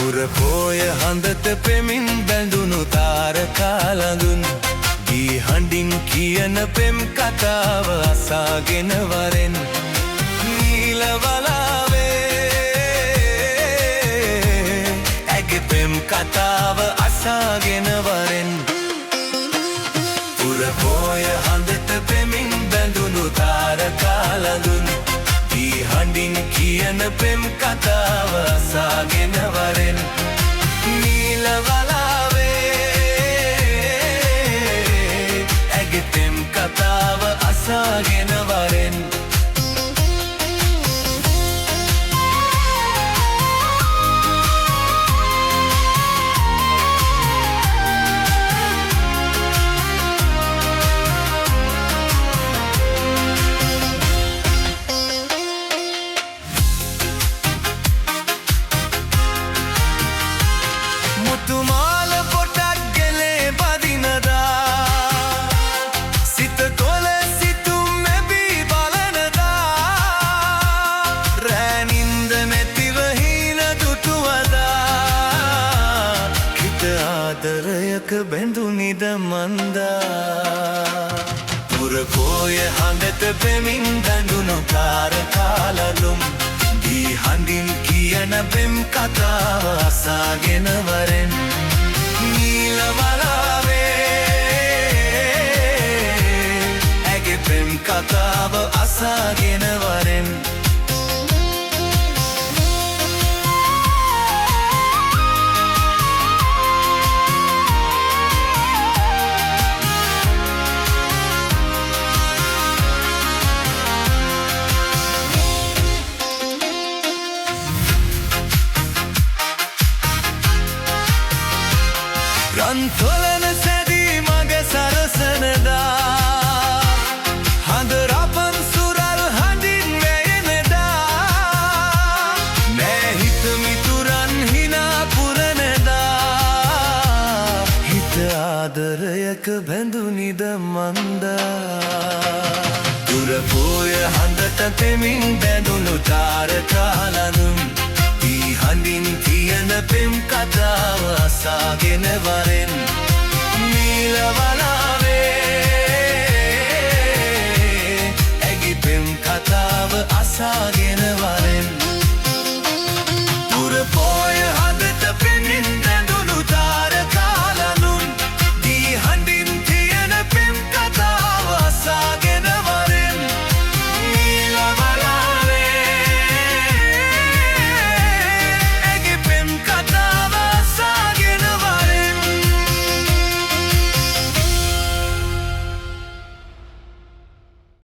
පුරපෝය හඳත පෙමින් බැඳුණු තාරකා ළඟුන් දී හඬින් කියන පෙම් කතාව අසාගෙන වරෙන් නීල වලාවේ ඇගේ පෙම් කතාව අසාගෙන වරෙන් පුරපෝය හඳත පෙමින් බැඳුණු තාරකා ළඟුන් දී හඬින් කියන පෙම් කතාව අසාගෙන වරෙන් නීල වලාවේ ඇගේ පෙම් කතාව අසාගෙන වරෙන් තුමාල පොටක් ගෙලේ බදිනදා සිත කොල සිතුම් මැබී බලනදා රෑනින්ද නැතිව හීන දුටුවදා හිත ආදරයක බැඳුනිද මන්දා පුරපෝය හඳත පෙමින් බැඳුණු තාරකාලලුම් දී හඬින් කියන පෙම් කතාව අසාගෙන වරෙන් නීල වලාවේ ඇගේ පෙම් කතාව අසාගෙන වරෙන් රන්තොලන සැදී මග සරසනදා හඳ රපන් සුරල් හඬින් වැයෙනදා නෑ හිත මිතුරන් හිනා පුරනදා හිත ආදරයක බැඳුනිද මන්දා පුරපෝය හඳට පෙමින් බැඳුණු තාරකාලනුම් දී හඬින් කියන පෙම් කතාව අසාගෙන වර